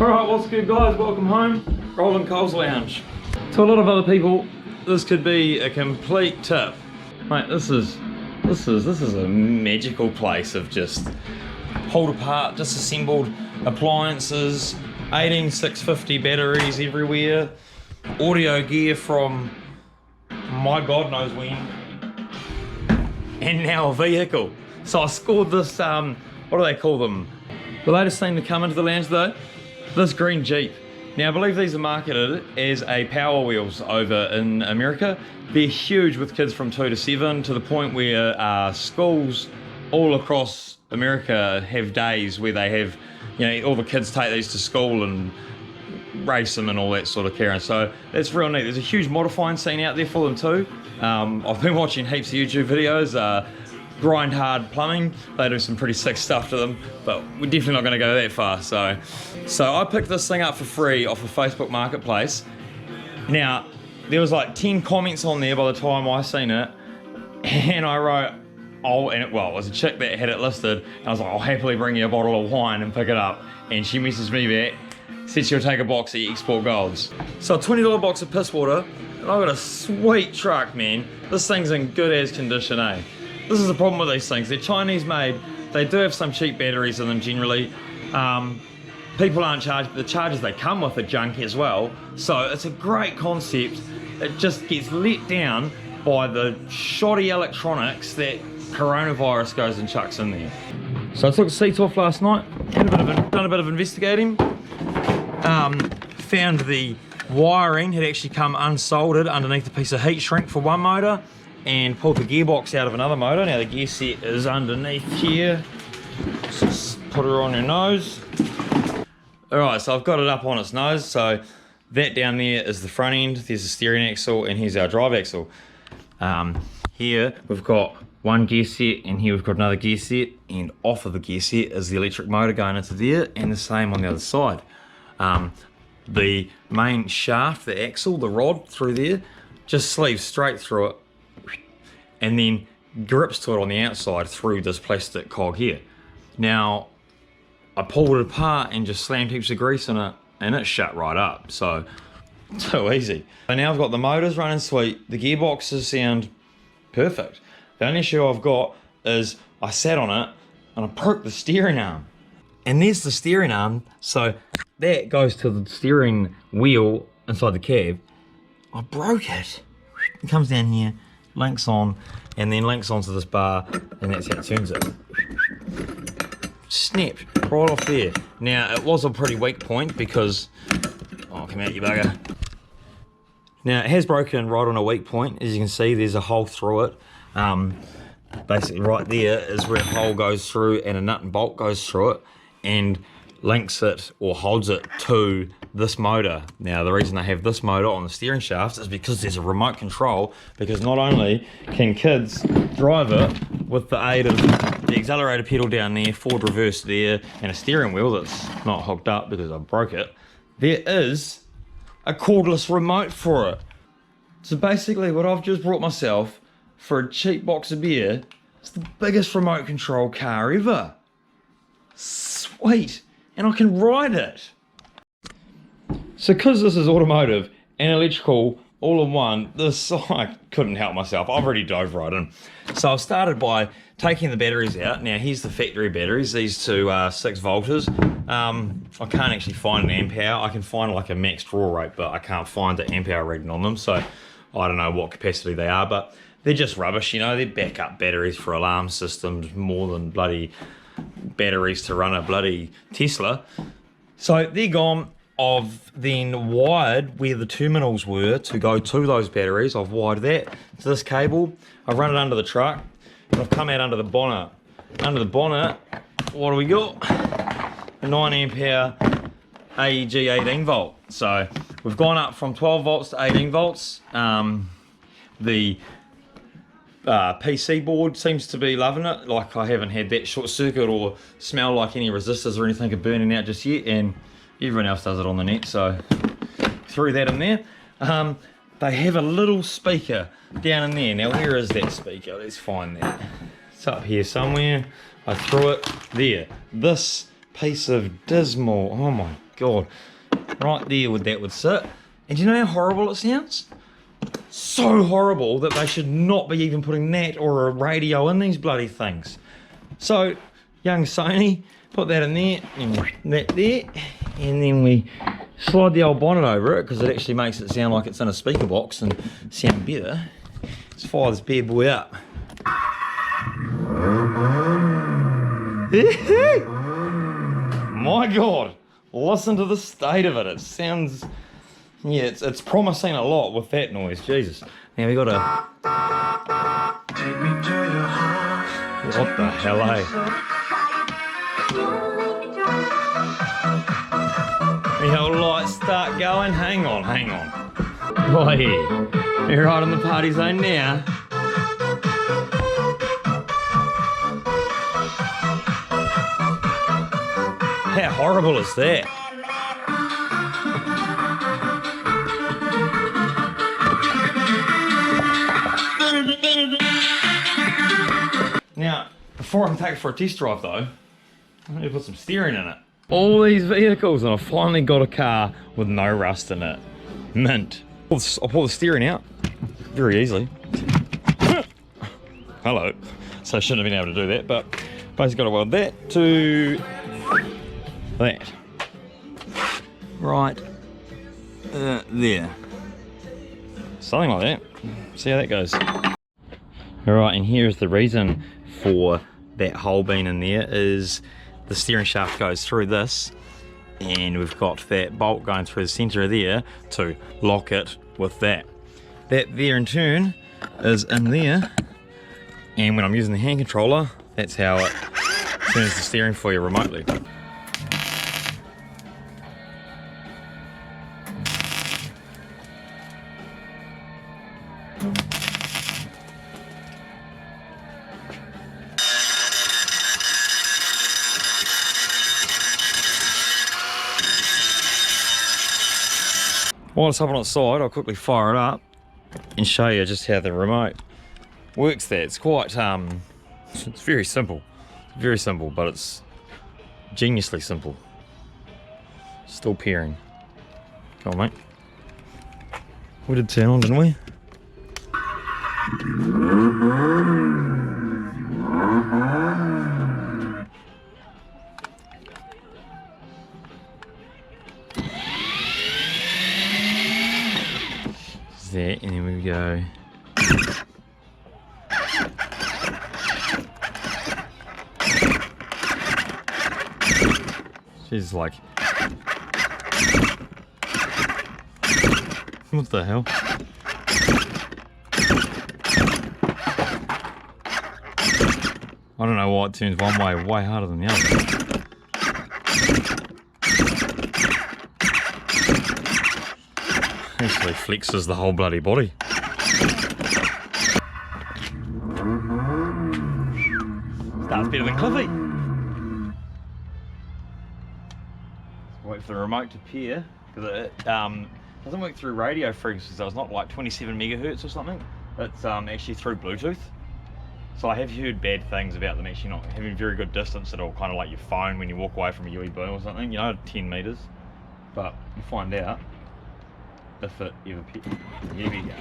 Alright, what's good guys? Welcome home. Rolling Coles Lounge. To a lot of other people, this could be a complete tip. Mate, this is a magical place of just pulled apart, disassembled appliances, 18650 batteries everywhere, audio gear from my God knows when, and now a vehicle. So I scored this, what do they call them? The latest thing to come into the lounge though, this green Jeep. Now I believe these are marketed as a power wheels over in America. They're huge with kids from 2 to 7 to the point where schools all across America have days where they have, you know, all the kids take these to school and race them and all that sort of care. And so that's real neat. There's a huge modifying scene out there for them too. I've been watching heaps of YouTube videos. Grind hard plumbing, they do some pretty sick stuff to them, but we're definitely not going to go that far. So I picked this thing up for free off of Facebook Marketplace. Now there was like 10 comments on there by the time I seen it, and I wrote, oh, and it was a chick that had it listed, and I was like, I'll happily bring you a bottle of wine and pick it up. And she messaged me back, said she'll take a box of Export Golds. So a $20 box of piss water, and I've got a sweet truck, man. This thing's in good as condition, eh? This is the problem with these things. They're Chinese made. They do have some cheap batteries in them generally. People aren't charged, the chargers they come with are junk as well. So it's a great concept. It just gets let down by the shoddy electronics that coronavirus goes and chucks in there. So I took the seats off last night, done a bit of investigating. Found the wiring had actually come unsoldered underneath a piece of heat shrink for one motor, and pulled the gearbox out of another motor. Now the gear set is underneath here. Just put her on your nose. Alright, so I've got it up on its nose. So that down there is the front end. There's the steering axle, and here's our drive axle. Here we've got one gear set, and here we've got another gear set, and off of the gear set is the electric motor going into there, and the same on the other side. The main shaft, the axle, the rod through there, just sleeves straight through it, and then grips to it on the outside through this plastic cog here. Now, I pulled it apart and just slammed heaps of grease in it, and it shut right up. So easy. So now I've got the motors running sweet, the gearboxes sound perfect. The only issue I've got is I sat on it and I broke the steering arm. And there's the steering arm, so that goes to the steering wheel inside the cab. I broke it. It comes down here, links on, and then links onto this bar, and that's how it turns it. Snapped right off there. Now it was a pretty weak point because, oh, come out you bugger. Now it has broken right on a weak point. As you can see, there's a hole through it. Basically right there is where a hole goes through and a nut and bolt goes through it and links it or holds it to this motor. Now the reason I have this motor on the steering shaft is because there's a remote control, because not only can kids drive it with the aid of the accelerator pedal down there, forward reverse there, and a steering wheel that's not hooked up because I broke it, there is a cordless remote for it. So basically what I've just brought myself for a cheap box of beer is the biggest remote control car ever. Sweet, and I can ride it. So because this is automotive and electrical all in one, this, I couldn't help myself. I've already dove right in. So I've started by taking the batteries out. Now here's the factory batteries. These two are 6 volts. I can't actually find an amp hour. I can find like a max draw rate, but I can't find the amp hour reading on them. So I don't know what capacity they are, but they're just rubbish, you know. They're backup batteries for alarm systems more than bloody batteries to run a bloody Tesla. So they're gone. I've then wired where the terminals were to go to those batteries. I've wired that to this cable. I've run it under the truck, and I've come out under the bonnet. Under the bonnet, what do we got? A 9 amp hour AEG 18 volt. So we've gone up from 12 volts to 18 volts. The PC board seems to be loving it. Like, I haven't had that short circuit or smell like any resistors or anything are burning out just yet, and everyone else does it on the net, so threw that in there. They have a little speaker down in there. Now where is that speaker? Let's find that. It's up here somewhere. I threw it there. This piece of dismal, oh my God. Right there would that would sit. And do you know how horrible it sounds? So horrible that they should not be even putting that or a radio in these bloody things. So, young Sony, put that in there, and that there, and then we slide the old bonnet over it because it actually makes it sound like it's in a speaker box and sound better. Let's fire this bad boy up. My God, listen to the state of it. It sounds, yeah, it's promising a lot with that noise. Jesus. Now we got a. What the hell, eh? The old lights start going. Hang on, hang on. Oh yeah, you're right in the party zone now. How horrible is that? Now, before I can take it for a test drive though, I need to put some steering in it. All these vehicles, and I finally got a car with no rust in it. Mint. I'll pull the steering out very easily. Hello. So I shouldn't have been able to do that, but basically got to weld that to that. Right there. Something like that. See how that goes. Alright, and here's the reason for that hole being in there is the steering shaft goes through this, and we've got that bolt going through the center of there to lock it with that. That there in turn is in there, and when I'm using the hand controller, that's how it turns the steering for you remotely. While it's up on its side, I'll quickly fire it up and show you just how the remote works there. It's quite, it's very simple. Very simple, but it's geniusly simple. Still pairing. Come on, mate. We did turn on, didn't we? There, and then we go. She's like, what the hell? I don't know why it turns one way harder than the other. Actually flexes the whole bloody body. Starts better than Cliffy. Wait for the remote to pair, because it doesn't work through radio frequencies, so it's not like 27 megahertz or something. It's actually through Bluetooth. So I have heard bad things about them actually not having very good distance at all, kind of like your phone when you walk away from a UE boom or something, you know, 10 meters. But you find out if it ever pairs. Here we go.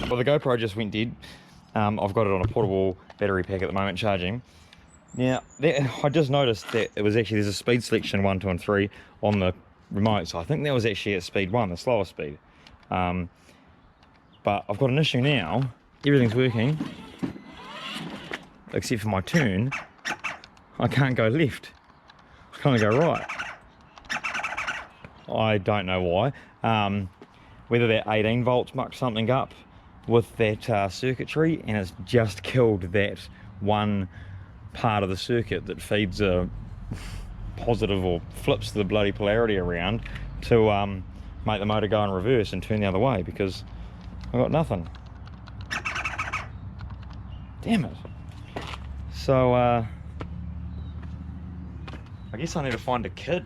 Well, the GoPro just went dead. I've got it on a portable battery pack at the moment, charging. Now, I just noticed that it was actually, there's a speed selection 1, 2 and 3 on the remote, so I think that was actually at speed 1, the slower speed. But I've got an issue now. Everything's working, except for my turn. I can't go left. I can only go right. I don't know why. Whether that 18 volts mucked something up with that circuitry, and it's just killed that one part of the circuit that feeds a positive or flips the bloody polarity around to make the motor go in reverse and turn the other way, because I've got nothing. Damn it. So, I guess I need to find a kit.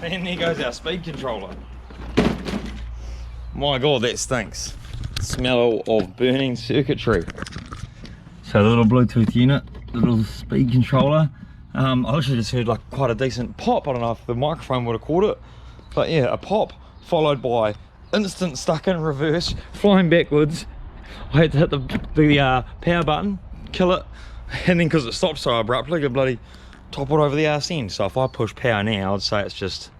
And there goes our speed controller. My god, that stinks. Smell of burning circuitry. So the little Bluetooth unit, the little speed controller. I actually just heard like quite a decent pop. I don't know if the microphone would have caught it, but yeah, a pop followed by instant stuck in reverse, flying backwards. I had to hit the power button, kill it, and then because it stopped so abruptly, it bloody toppled over the arse end. So if I push power now, I'd say it's just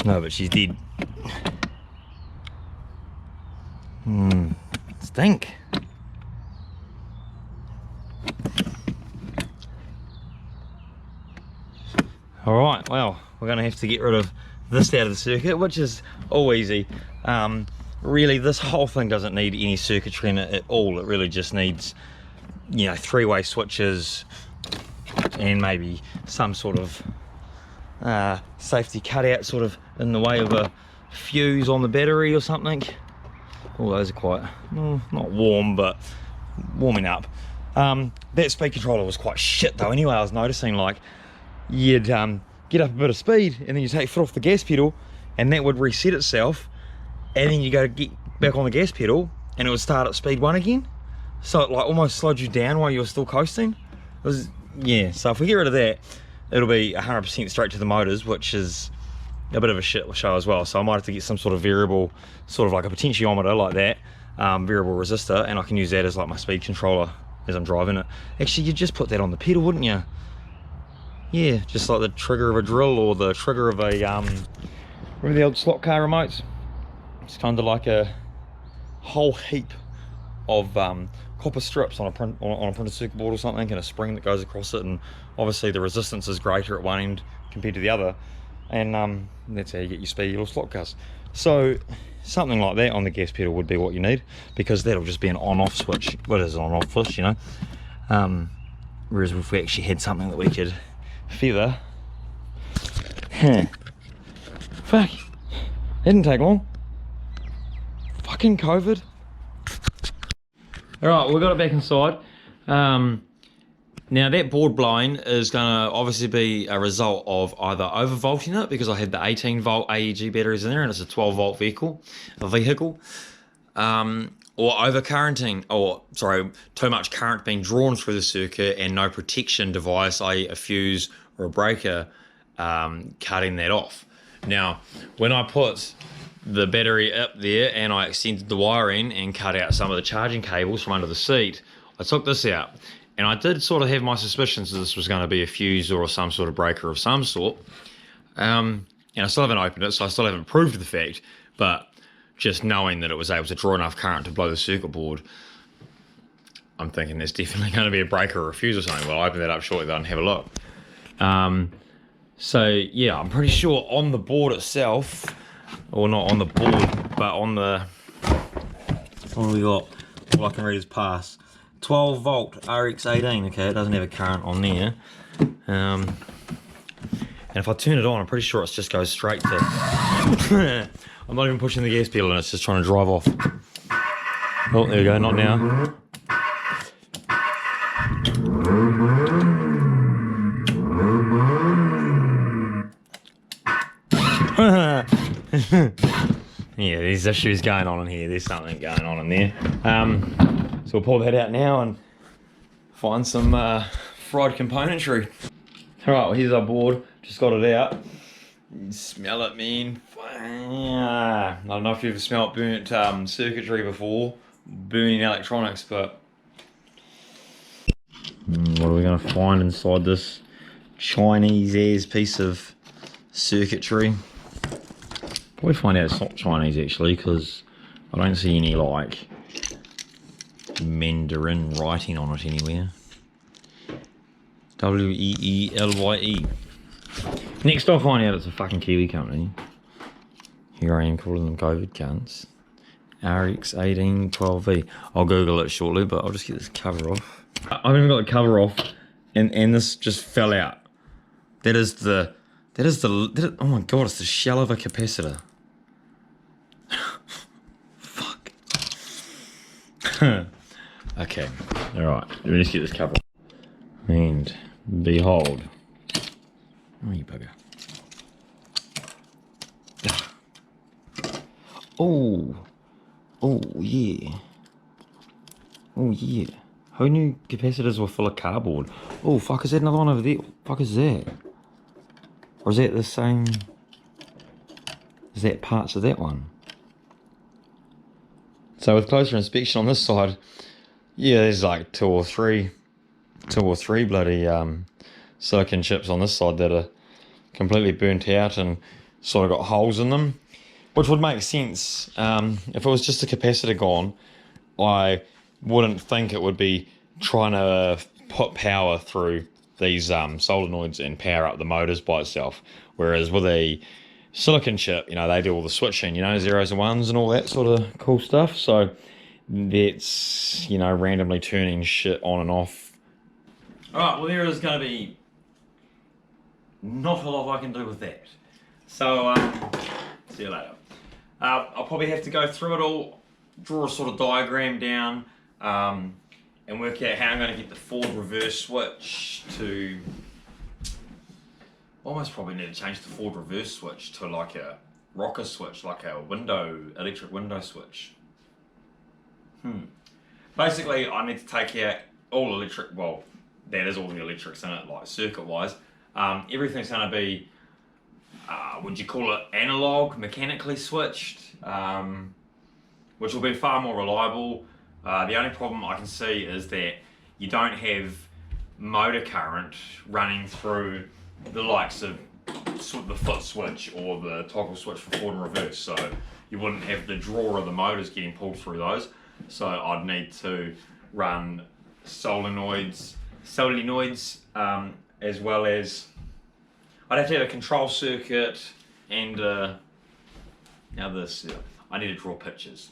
no, but she's dead. Stink. Alright, well, we're going to have to get rid of this out of the circuit, which is all easy. Really, this whole thing doesn't need any circuitry in it at all. It really just needs, you know, three-way switches and maybe some sort of safety cutout sort of in the way of a fuse on the battery or something. All those are quite, not warm, but warming up. That speed controller was quite shit though. Anyway, I was noticing like you'd get up a bit of speed and then you take foot off the gas pedal and that would reset itself, and then you go to get back on the gas pedal and it would start at speed 1 again. So it like almost slowed you down while you were still coasting. It was, yeah, so if we get rid of that, it'll be 100% straight to the motors, which is a bit of a shit show as well. So I might have to get some sort of variable, sort of like a potentiometer like that, variable resistor, and I can use that as like my speed controller as I'm driving it. Actually, you'd just put that on the pedal, wouldn't you? Yeah, just like the trigger of a drill or the trigger of a, remember the old slot car remotes? It's kind of like a whole heap of copper strips on a printed circuit board or something, and a spring that goes across it, and obviously the resistance is greater at one end compared to the other, and that's how you get your speedy little slot cars. So something like that on the gas pedal would be what you need, because that'll just be an on-off switch. Well, it is an on-off switch, you know. Whereas if we actually had something that we could feather, fuck, it didn't take long. Fucking COVID. Alright, we got it back inside. Now that board blowing is gonna obviously be a result of either overvolting it, because I had the 18 volt AEG batteries in there and it's a 12 volt vehicle, or overcurrenting, or sorry, too much current being drawn through the circuit and no protection device, i.e. a fuse or a breaker, cutting that off. Now, when I put the battery up there and I extended the wiring and cut out some of the charging cables from under the seat, I took this out. And I did sort of have my suspicions that this was going to be a fuse or some sort of breaker of some sort. And I still haven't opened it, so I still haven't proved the fact, but just knowing that it was able to draw enough current to blow the circuit board, I'm thinking there's definitely going to be a breaker or a fuse or something. Well, I'll open that up shortly though and have a look. So yeah, I'm pretty sure on the board itself, or not on the board, but on the, what do we got? All I can read is pass. 12 volt RX18. Okay, it doesn't have a current on there. And if I turn it on, I'm pretty sure it just goes straight to... I'm not even pushing the gas pedal and it's just trying to drive off. Oh, there we go, not now. Yeah, there's issues going on in here. There's something going on in there. So we'll pull that out now and find some fried componentry. Alright, well here's our board. Just got it out. You can smell it, man. I don't know if you've ever smelled burnt circuitry before, burning electronics, but what are we going to find inside this Chinese-ass piece of circuitry? Probably find out it's not Chinese actually, because I don't see any like Mandarin writing on it anywhere. W-E-E-L-Y-E. Next I'll find out it's a fucking Kiwi company. Here I am calling them COVID cunts. RX1812V. I'll Google it shortly, but I'll just get this cover off. I haven't even got the cover off, and this just fell out. That is the, oh my god, it's the shell of a capacitor. Fuck. Okay, alright, let me just get this cover off. And behold. Oh, you bugger. Oh. Oh, yeah. Oh, yeah. Who knew capacitors were full of cardboard? Oh, fuck, is that another one over there? What the fuck is that? Or is that the same... Is that parts of that one? So with closer inspection on this side, yeah, there's like two or three bloody silicon chips on this side that are completely burnt out and sort of got holes in them, which would make sense. If it was just a capacitor gone, I wouldn't think it would be trying to put power through these solenoids and power up the motors by itself, whereas with a silicon chip, you know, they do all the switching, you know, zeros and ones and all that sort of cool stuff. So that's, you know, randomly turning shit on and off. Alright, well there is going to be not a lot I can do with that. So, see you later. I'll probably have to go through it all, draw a sort of diagram down, and work out how I'm going to get the forward reverse switch to... Almost probably need to change the forward reverse switch to like a rocker switch, like a electric window switch. Basically, I need to take out all electric, well, that is all the electrics in it, like circuit-wise. Everything's going to be, would you call it analog, mechanically switched, which will be far more reliable. The only problem I can see is that you don't have motor current running through the likes of the foot switch or the toggle switch for forward and reverse, so you wouldn't have the draw of the motors getting pulled through those. So I'd need to run solenoids, as well as I'd have to have a control circuit and now this. I need to draw pictures.